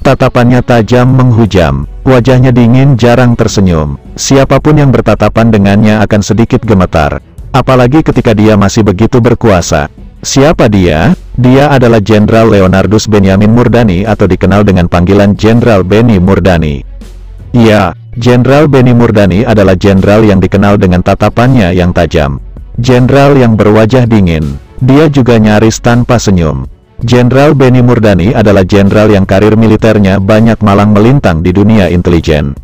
Tatapannya tajam menghujam, wajahnya dingin jarang tersenyum. Siapapun yang bertatapan dengannya akan sedikit gemetar. Apalagi ketika dia masih begitu berkuasa. Siapa dia? Dia adalah Jenderal Leonardus Benyamin Murdani atau dikenal dengan panggilan Jenderal Benny Murdani. Ya, Jenderal Benny Murdani adalah jenderal yang dikenal dengan tatapannya yang tajam. Jenderal yang berwajah dingin. Dia juga nyaris tanpa senyum. Jenderal Benny Murdani adalah jenderal yang karir militernya banyak malang melintang di dunia intelijen.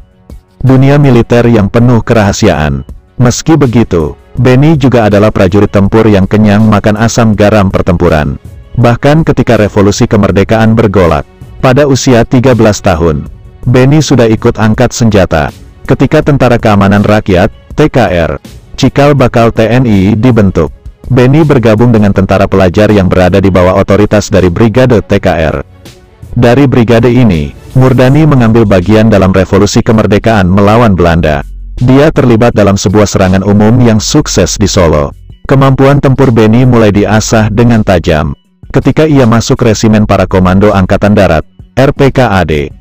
Dunia militer yang penuh kerahasiaan. Meski begitu, Benny juga adalah prajurit tempur yang kenyang makan asam garam pertempuran. Bahkan ketika revolusi kemerdekaan bergolak, pada usia 13 tahun, Benny sudah ikut angkat senjata. Ketika Tentara Keamanan Rakyat, TKR, cikal bakal TNI dibentuk. Benny bergabung dengan tentara pelajar yang berada di bawah otoritas dari Brigade TKR. Dari brigade ini, Murdani mengambil bagian dalam revolusi kemerdekaan melawan Belanda. Dia terlibat dalam sebuah serangan umum yang sukses di Solo. Kemampuan tempur Benny mulai diasah dengan tajam. Ketika ia masuk Resimen Para Komando Angkatan Darat, RPKAD.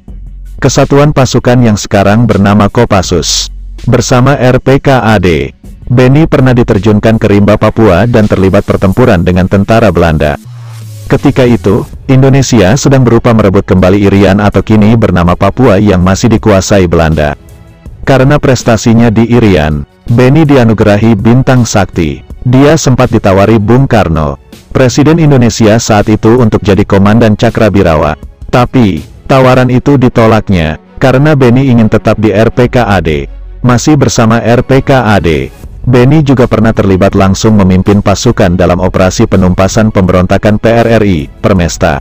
Kesatuan pasukan yang sekarang bernama Kopassus. Bersama RPKAD, Benny pernah diterjunkan ke rimba Papua dan terlibat pertempuran dengan tentara Belanda. Ketika itu, Indonesia sedang berusaha merebut kembali Irian atau kini bernama Papua yang masih dikuasai Belanda. Karena prestasinya di Irian, Benny dianugerahi Bintang Sakti. Dia sempat ditawari Bung Karno, Presiden Indonesia saat itu, untuk jadi Komandan Cakrabirawa. Tapi, tawaran itu ditolaknya, karena Benny ingin tetap di RPKAD. Masih bersama RPKAD, Benny juga pernah terlibat langsung memimpin pasukan dalam operasi penumpasan pemberontakan PRRI, Permesta.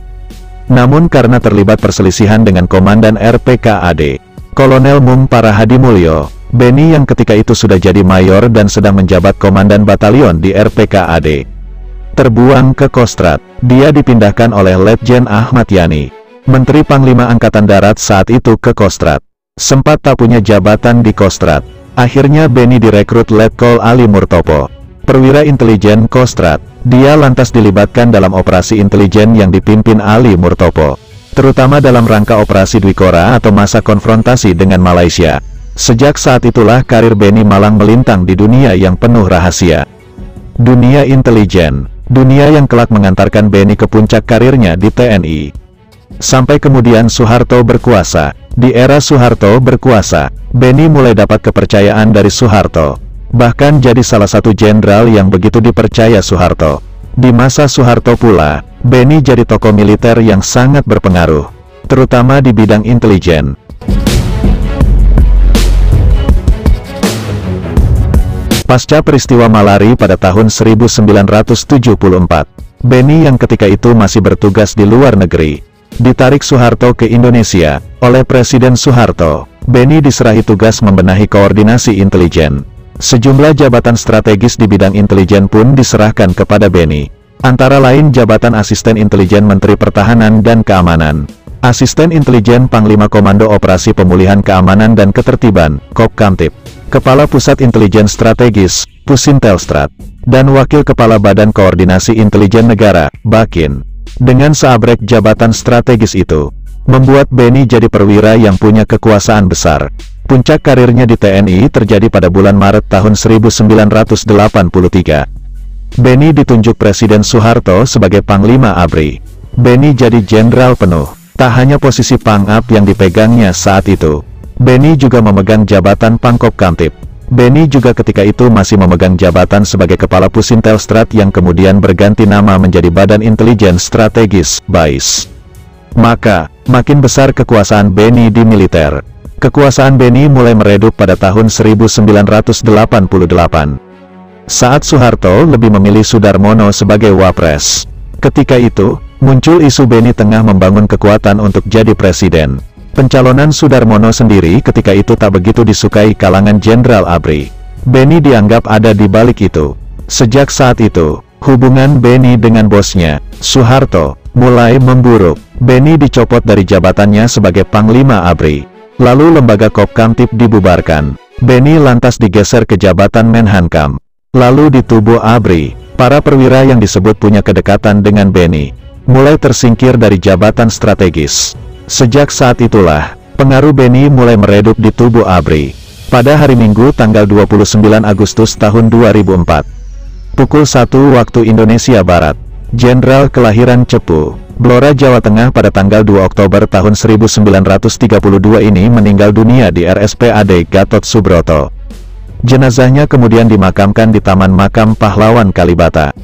Namun karena terlibat perselisihan dengan Komandan RPKAD, Kolonel Mung Parahadi Mulyo, Benny yang ketika itu sudah jadi mayor dan sedang menjabat Komandan Batalion di RPKAD, terbuang ke Kostrad. Dia dipindahkan oleh Letjen Ahmad Yani, Menteri Panglima Angkatan Darat saat itu, ke Kostrad. Sempat tak punya jabatan di Kostrad. Akhirnya Benny direkrut Letkol Ali Murtopo, perwira intelijen Kostrad. Dia lantas dilibatkan dalam operasi intelijen yang dipimpin Ali Murtopo, terutama dalam rangka operasi Dwikora atau masa konfrontasi dengan Malaysia. Sejak saat itulah karir Benny malang melintang di dunia yang penuh rahasia. Dunia intelijen, dunia yang kelak mengantarkan Benny ke puncak karirnya di TNI. Sampai kemudian Soeharto berkuasa. Di era Soeharto berkuasa, Benny mulai dapat kepercayaan dari Soeharto. Bahkan jadi salah satu jenderal yang begitu dipercaya Soeharto. Di masa Soeharto pula, Benny jadi tokoh militer yang sangat berpengaruh, terutama di bidang intelijen. Pasca peristiwa Malari pada tahun 1974, Benny yang ketika itu masih bertugas di luar negeri, ditarik Soeharto ke Indonesia. Oleh Presiden Soeharto, Benny diserahi tugas membenahi koordinasi intelijen. Sejumlah jabatan strategis di bidang intelijen pun diserahkan kepada Benny. Antara lain jabatan Asisten Intelijen Menteri Pertahanan dan Keamanan, Asisten Intelijen Panglima Komando Operasi Pemulihan Keamanan dan Ketertiban, Kopkamtib, Kepala Pusat Intelijen Strategis, Pusintelstrat, dan Wakil Kepala Badan Koordinasi Intelijen Negara, Bakin. Dengan seabrek jabatan strategis itu, membuat Benny jadi perwira yang punya kekuasaan besar. Puncak karirnya di TNI terjadi pada bulan Maret tahun 1983. Benny ditunjuk Presiden Soeharto sebagai Panglima ABRI. Benny jadi jenderal penuh. Tak hanya posisi Pangap yang dipegangnya saat itu, Benny juga memegang jabatan Pangkopkamtib. Benny juga ketika itu masih memegang jabatan sebagai Kepala Pusintelstrat yang kemudian berganti nama menjadi Badan Intelijen Strategis, BAIS. Maka, makin besar kekuasaan Benny di militer. Kekuasaan Benny mulai meredup pada tahun 1988. Saat Soeharto lebih memilih Sudarmono sebagai Wapres. Ketika itu, muncul isu Benny tengah membangun kekuatan untuk jadi presiden. Pencalonan Sudarmono sendiri ketika itu tak begitu disukai kalangan Jenderal ABRI. Benny dianggap ada di balik itu. Sejak saat itu, hubungan Benny dengan bosnya, Soeharto, mulai memburuk. Benny dicopot dari jabatannya sebagai Panglima ABRI. Lalu lembaga Kopkamtib dibubarkan. Benny lantas digeser ke jabatan Menhankam. Lalu di tubuh ABRI, para perwira yang disebut punya kedekatan dengan Benny mulai tersingkir dari jabatan strategis. Sejak saat itulah, pengaruh Beni mulai meredup di tubuh ABRI. Pada hari Minggu tanggal 29 Agustus tahun 2004, pukul 1 waktu Indonesia Barat, Jenderal kelahiran Cepu, Blora Jawa Tengah pada tanggal 2 Oktober tahun 1932 ini meninggal dunia di RSPAD Gatot Subroto. Jenazahnya kemudian dimakamkan di Taman Makam Pahlawan Kalibata.